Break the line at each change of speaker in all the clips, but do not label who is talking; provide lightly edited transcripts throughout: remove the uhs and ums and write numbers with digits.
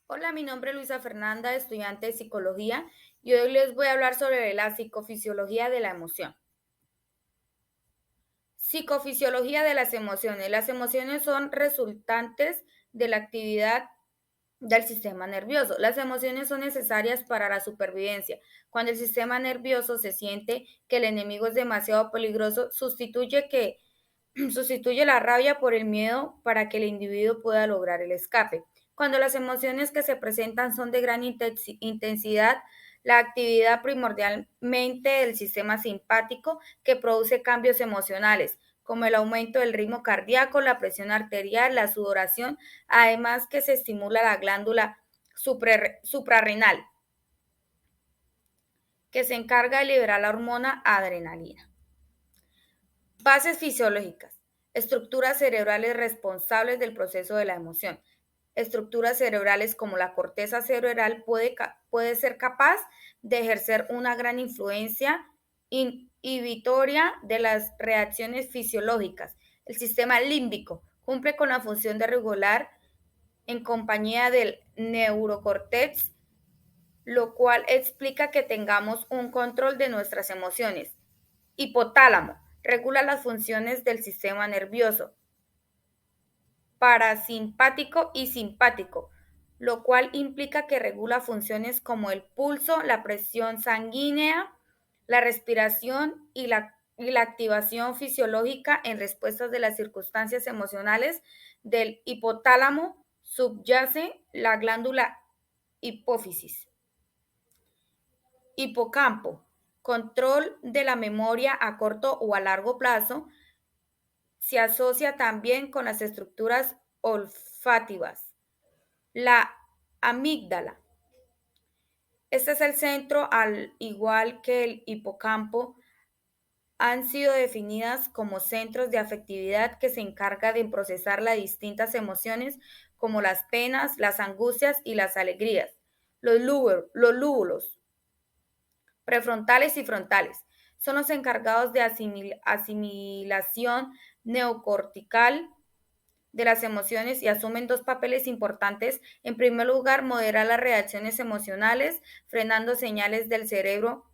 Hola, mi nombre es Luisa Fernanda, estudiante de psicología, y hoy les voy a hablar sobre la psicofisiología de la emoción. Psicofisiología de las emociones. Las emociones son resultantes de la actividad del sistema nervioso. Las emociones son necesarias para la supervivencia. Cuando el sistema nervioso se siente que el enemigo es demasiado peligroso, sustituye la rabia por el miedo para que el individuo pueda lograr el escape. Cuando las emociones que se presentan son de gran intensidad, la actividad primordialmente del sistema simpático que produce cambios emocionales, como el aumento del ritmo cardíaco, la presión arterial, la sudoración, además que se estimula la glándula suprarrenal, que se encarga de liberar la hormona adrenalina. Bases fisiológicas. Estructuras cerebrales responsables del proceso de la emoción. Estructuras cerebrales como la corteza cerebral puede ser capaz de ejercer una gran influencia inhibitoria de las reacciones fisiológicas. El sistema límbico cumple con la función de regular en compañía del neurocórtex, lo cual explica que tengamos un control de nuestras emociones. Hipotálamo regula las funciones del sistema nervioso parasimpático y simpático, lo cual implica que regula funciones como el pulso, la presión sanguínea, la respiración y la activación fisiológica en respuestas de las circunstancias emocionales. Del hipotálamo subyace la glándula hipófisis. Hipocampo, control de la memoria a corto o a largo plazo, se asocia también con las estructuras olfativas. La amígdala. Este es el centro, al igual que el hipocampo, han sido definidas como centros de afectividad que se encarga de procesar las distintas emociones como las penas, las angustias y las alegrías. Los lóbulos prefrontales y frontales son los encargados de asimilación neocortical de las emociones y asumen dos papeles importantes. En primer lugar, moderar las reacciones emocionales, frenando señales del cerebro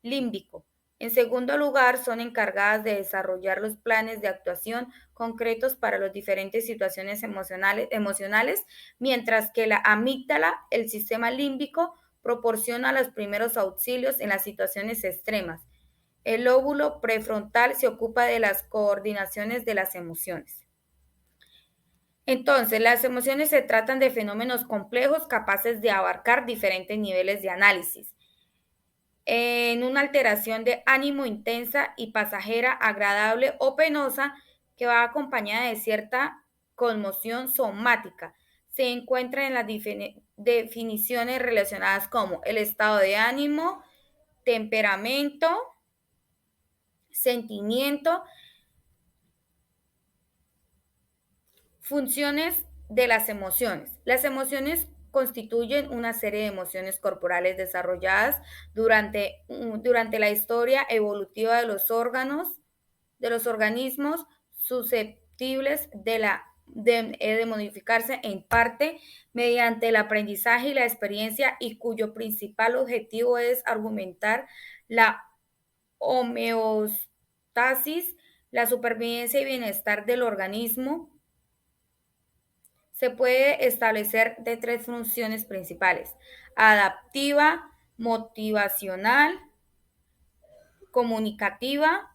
límbico. En segundo lugar, son encargadas de desarrollar los planes de actuación concretos para las diferentes situaciones emocionales, mientras que la amígdala, el sistema límbico, proporciona los primeros auxilios en las situaciones extremas. El lóbulo prefrontal se ocupa de las coordinaciones de las emociones. Entonces, las emociones se tratan de fenómenos complejos capaces de abarcar diferentes niveles de análisis. En una alteración de ánimo intensa y pasajera, agradable o penosa, que va acompañada de cierta conmoción somática. Se encuentra en las definiciones relacionadas como el estado de ánimo, temperamento, sentimiento. Funciones de las emociones. Las emociones constituyen una serie de emociones corporales desarrolladas durante la historia evolutiva de los organismos susceptibles de modificarse en parte mediante el aprendizaje y la experiencia, y cuyo principal objetivo es argumentar la homeostasis, la supervivencia y bienestar del organismo. Se puede establecer de tres funciones principales: adaptiva, motivacional, comunicativa.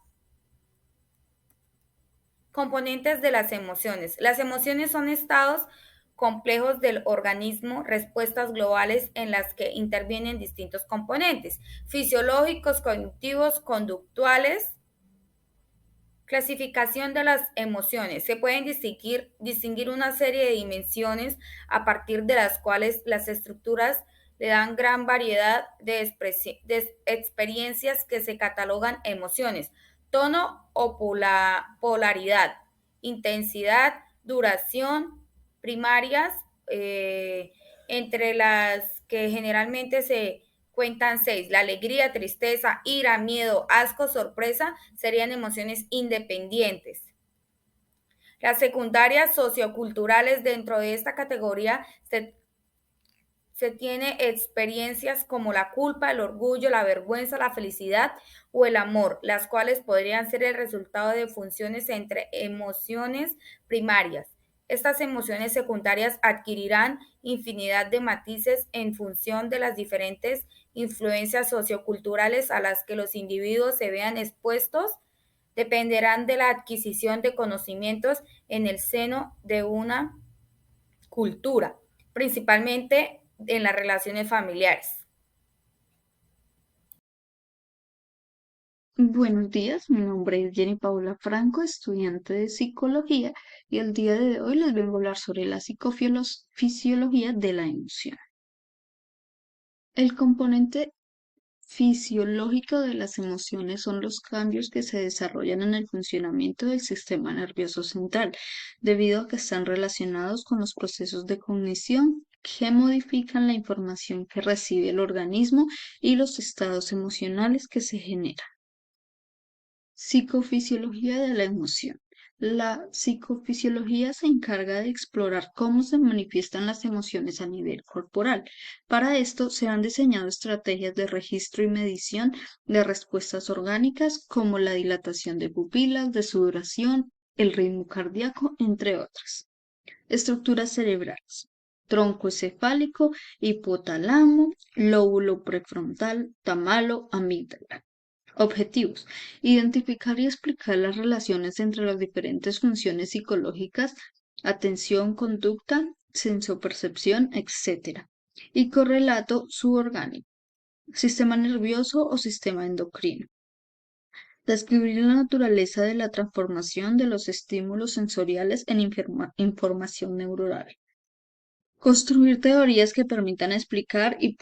Componentes de las emociones. Las emociones son estados complejos del organismo, respuestas globales en las que intervienen distintos componentes fisiológicos, cognitivos, conductuales. Clasificación de las emociones. Se pueden distinguir una serie de dimensiones a partir de las cuales las estructuras le dan gran variedad de experiencias que se catalogan emociones: tono o polaridad, intensidad, duración, primarias, entre las que generalmente se cuentan seis: la alegría, tristeza, ira, miedo, asco, sorpresa, serían emociones independientes. Las secundarias socioculturales. Dentro de esta categoría se Se tiene experiencias como la culpa, el orgullo, la vergüenza, la felicidad o el amor, las cuales podrían ser el resultado de funciones entre emociones primarias. Estas emociones secundarias adquirirán infinidad de matices en función de las diferentes influencias socioculturales a las que los individuos se vean expuestos, dependerán de la adquisición de conocimientos en el seno de una cultura, principalmente en las relaciones familiares.
Buenos días, mi nombre es Jenny Paula Franco, estudiante de psicología, y el día de hoy les vengo a hablar sobre la psicofisiología de la emoción. El componente fisiológico de las emociones son los cambios que se desarrollan en el funcionamiento del sistema nervioso central, debido a que están relacionados con los procesos de cognición que modifican la información que recibe el organismo y los estados emocionales que se generan. Psicofisiología de la emoción. La psicofisiología se encarga de explorar cómo se manifiestan las emociones a nivel corporal. Para esto se han diseñado estrategias de registro y medición de respuestas orgánicas como la dilatación de pupilas, de sudoración, el ritmo cardíaco, entre otras. Estructuras cerebrales. Tronco encefálico, hipotálamo, lóbulo prefrontal, tamalo, amígdala. Objetivos. Identificar y explicar las relaciones entre las diferentes funciones psicológicas, atención, conducta, sensopercepción, etc. Y correlato suborgánico, sistema nervioso o sistema endocrino. Describir la naturaleza de la transformación de los estímulos sensoriales en información neuronal. Construir teorías que permitan explicar y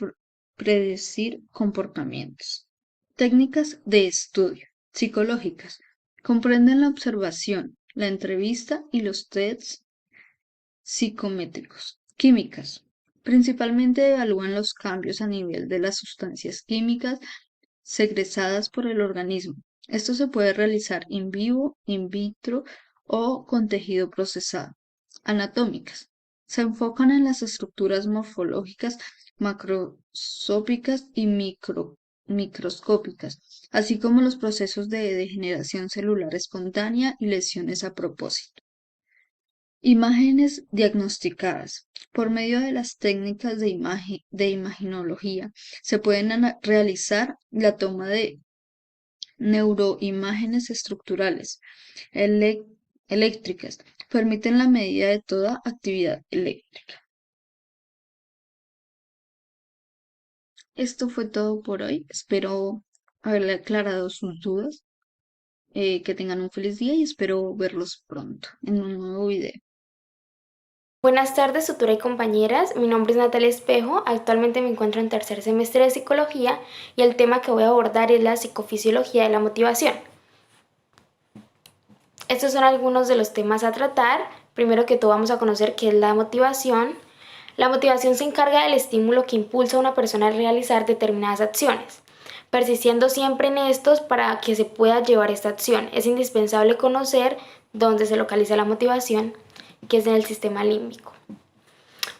predecir comportamientos. Técnicas de estudio psicológicas. Comprenden la observación, la entrevista y los tests psicométricos. Químicas. Principalmente evalúan los cambios a nivel de las sustancias químicas segregadas por el organismo. Esto se puede realizar in vivo, in vitro o con tejido procesado. Anatómicas. Se enfocan en las estructuras morfológicas macroscópicas y microscópicas, así como los procesos de degeneración celular espontánea y lesiones a propósito. Imágenes diagnosticadas. Por medio de las técnicas de imaginología se pueden realizar la toma de neuroimágenes estructurales eléctricas. Permiten la medida de toda actividad eléctrica. Esto fue todo por hoy. Espero haberle aclarado sus dudas. Que tengan un feliz día y espero verlos pronto en un nuevo video.
Buenas tardes, tutora y compañeras. Mi nombre es Natalia Espejo. Actualmente me encuentro en tercer semestre de psicología y el tema que voy a abordar es la psicofisiología de la motivación. Estos son algunos de los temas a tratar. Primero que todo vamos a conocer qué es la motivación. La motivación se encarga del estímulo que impulsa a una persona a realizar determinadas acciones, persistiendo siempre en estos para que se pueda llevar esta acción. Es indispensable conocer dónde se localiza la motivación, que es en el sistema límbico.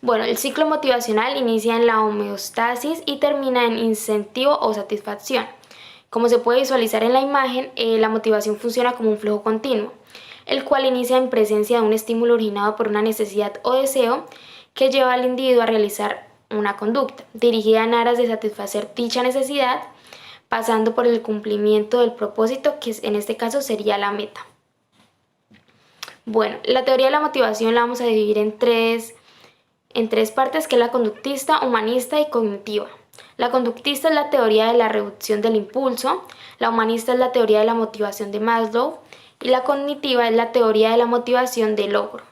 Bueno, el ciclo motivacional inicia en la homeostasis y termina en incentivo o satisfacción. Como se puede visualizar en la imagen, la motivación funciona como un flujo continuo, el cual inicia en presencia de un estímulo originado por una necesidad o deseo que lleva al individuo a realizar una conducta, dirigida en aras de satisfacer dicha necesidad, pasando por el cumplimiento del propósito, que en este caso sería la meta. Bueno, la teoría de la motivación la vamos a dividir en tres partes, que es la conductista, humanista y cognitiva. La conductista es la teoría de la reducción del impulso, la humanista es la teoría de la motivación de Maslow y la cognitiva es la teoría de la motivación de logro.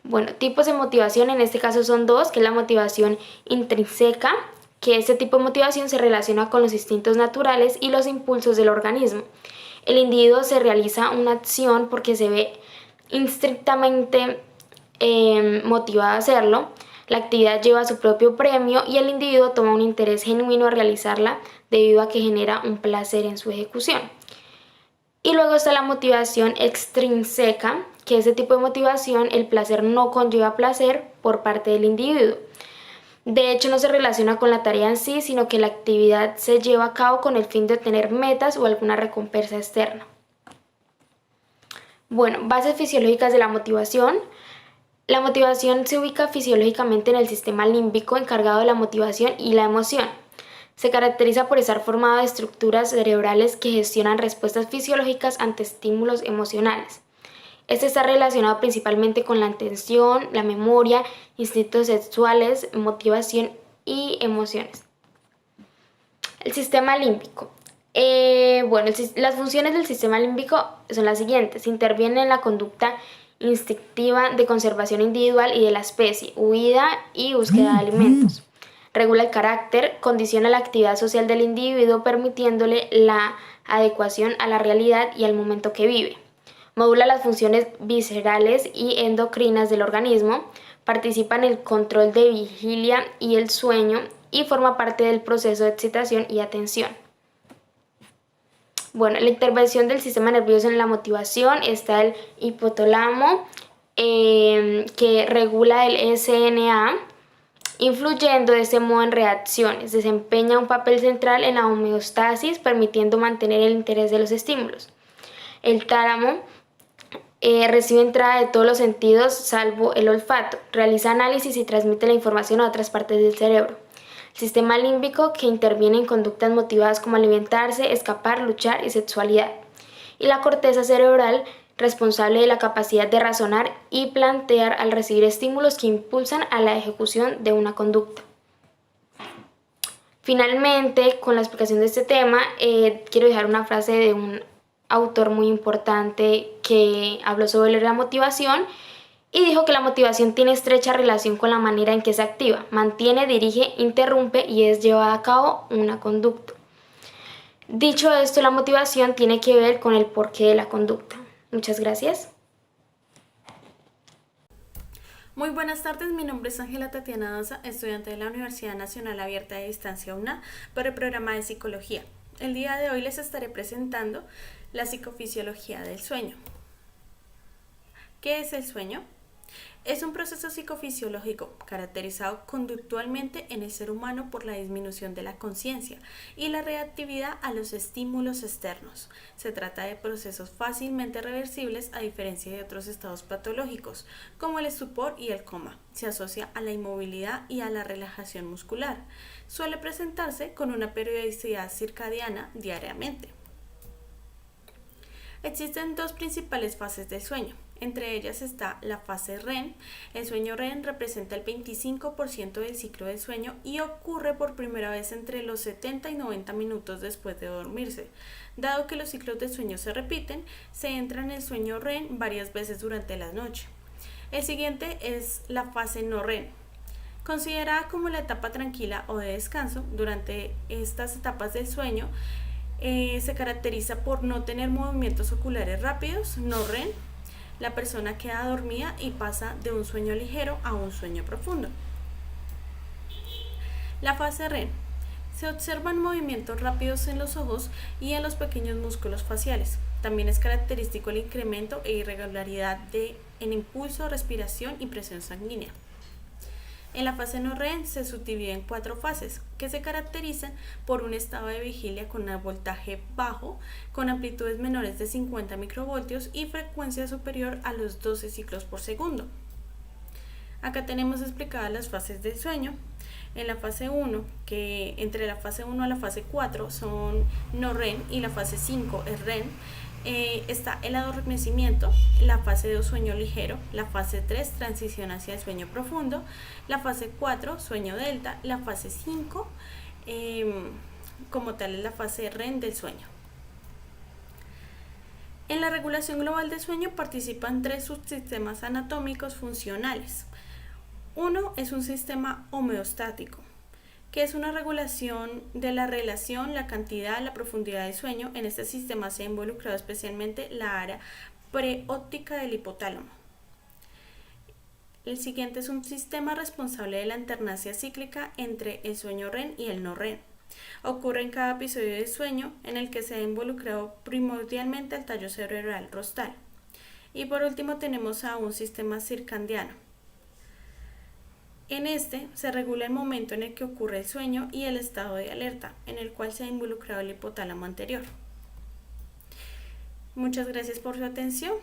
Bueno, tipos de motivación en este caso son dos, que es la motivación intrínseca, que este tipo de motivación se relaciona con los instintos naturales y los impulsos del organismo. El individuo se realiza una acción porque se ve estrictamente motivado a hacerlo. La actividad lleva su propio premio y el individuo toma un interés genuino a realizarla debido a que genera un placer en su ejecución. Y luego está la motivación extrínseca, que ese tipo de motivación, el placer no conlleva placer por parte del individuo. De hecho, no se relaciona con la tarea en sí, sino que la actividad se lleva a cabo con el fin de obtener metas o alguna recompensa externa. Bueno, bases fisiológicas de la motivación. La motivación se ubica fisiológicamente en el sistema límbico encargado de la motivación y la emoción. Se caracteriza por estar formado de estructuras cerebrales que gestionan respuestas fisiológicas ante estímulos emocionales. Este está relacionado principalmente con la atención, la memoria, instintos sexuales, motivación y emociones. El sistema límbico. Las funciones del sistema límbico son las siguientes. Interviene en la conducta instintiva de conservación individual y de la especie, huida y búsqueda de alimentos. Regula el carácter, condiciona la actividad social del individuo permitiéndole la adecuación a la realidad y al momento que vive. Modula las funciones viscerales y endocrinas del organismo, participa en el control de vigilia y el sueño y forma parte del proceso de excitación y atención. Bueno, la intervención del sistema nervioso en la motivación está el hipotálamo, que regula el SNA, influyendo de ese modo en reacciones. Desempeña un papel central en la homeostasis, permitiendo mantener el interés de los estímulos. El tálamo recibe entrada de todos los sentidos salvo el olfato, realiza análisis y transmite la información a otras partes del cerebro. El sistema límbico, que interviene en conductas motivadas como alimentarse, escapar, luchar y sexualidad. Y la corteza cerebral, responsable de la capacidad de razonar y plantear al recibir estímulos que impulsan a la ejecución de una conducta. Finalmente, con la explicación de este tema, quiero dejar una frase de un autor muy importante que habló sobre la motivación y dijo que la motivación tiene estrecha relación con la manera en que se activa, mantiene, dirige, interrumpe y es llevada a cabo una conducta. Dicho esto, la motivación tiene que ver con el porqué de la conducta. Muchas gracias.
Muy buenas tardes, mi nombre es Ángela Tatiana Daza, estudiante de la Universidad Nacional Abierta de Distancia UNA para el programa de Psicología. El día de hoy les estaré presentando la psicofisiología del sueño. ¿Qué es el sueño? Es un proceso psicofisiológico caracterizado conductualmente en el ser humano por la disminución de la conciencia y la reactividad a los estímulos externos. Se trata de procesos fácilmente reversibles a diferencia de otros estados patológicos, como el estupor y el coma. Se asocia a la inmovilidad y a la relajación muscular. Suele presentarse con una periodicidad circadiana diariamente. Existen dos principales fases del sueño. Entre ellas está la fase REM. El sueño REM representa el 25% del ciclo del sueño y ocurre por primera vez entre los 70 y 90 minutos después de dormirse. Dado que los ciclos del sueño se repiten, se entra en el sueño REM varias veces durante la noche. El siguiente es la fase no REM. Considerada como la etapa tranquila o de descanso, durante estas etapas del sueño se caracteriza por no tener movimientos oculares rápidos, no REM. La persona queda dormida y pasa de un sueño ligero a un sueño profundo. La fase REM. Se observan movimientos rápidos en los ojos y en los pequeños músculos faciales. También es característico el incremento e irregularidad en impulso, respiración y presión sanguínea. En la fase no REM se subdivide en 4 fases que se caracterizan por un estado de vigilia con un voltaje bajo, con amplitudes menores de 50 microvoltios y frecuencia superior a los 12 ciclos por segundo. Acá tenemos explicadas las fases del sueño. En la fase 1, que entre la fase 1 a la fase 4 son no REM y la fase 5 es REM, está el adormecimiento, la fase 2 sueño ligero, la fase 3 transición hacia el sueño profundo, la fase 4 sueño delta, la fase 5 como tal es la fase REM del sueño. En la regulación global del sueño participan 3 subsistemas anatómicos funcionales. Uno es un sistema homeostático, que es una regulación de la relación, la cantidad, la profundidad del sueño. En este sistema se ha involucrado especialmente la área preóptica del hipotálamo. El siguiente es un sistema responsable de la alternancia cíclica entre el sueño REM y el no REM. Ocurre en cada episodio de sueño en el que se ha involucrado primordialmente el tallo cerebral rostral. Y por último tenemos a un sistema circadiano. En este se regula el momento en el que ocurre el sueño y el estado de alerta, en el cual se ha involucrado el hipotálamo anterior. Muchas gracias por su atención.